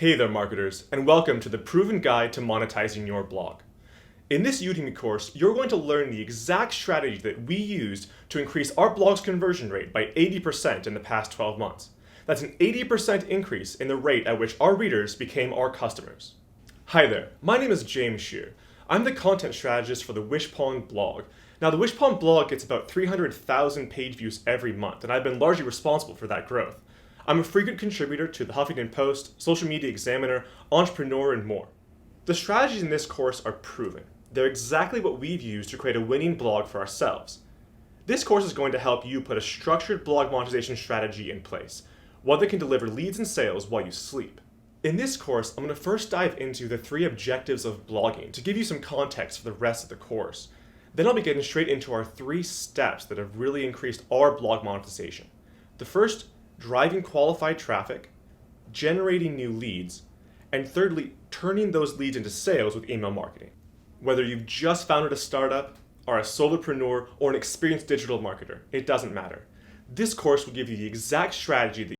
Hey there marketers, and welcome to the proven guide to monetizing your blog. In this Udemy course, you're going to learn the exact strategy that we used to increase our blog's conversion rate by 80% in the past 12 months. That's an 80% increase in the rate at which our readers became our customers. Hi there, my name is James Shear. I'm the content strategist for the Wishpond blog. Now the Wishpond blog gets about 300,000 page views every month, and I've been largely responsible for that growth. I'm a frequent contributor to the Huffington Post, Social Media Examiner, Entrepreneur, and more. The strategies in this course are proven. They're exactly what we've used to create a winning blog for ourselves. This course is going to help you put a structured blog monetization strategy in place, one that can deliver leads and sales while you sleep. In this course, I'm going to first dive into the 3 objectives of blogging to give you some context for the rest of the course. Then I'll be getting straight into our 3 steps that have really increased our blog monetization. The first, driving qualified traffic, generating new leads, and thirdly, turning those leads into sales with email marketing. Whether you've just founded a startup, are a solopreneur, or an experienced digital marketer, it doesn't matter. This course will give you the exact strategy that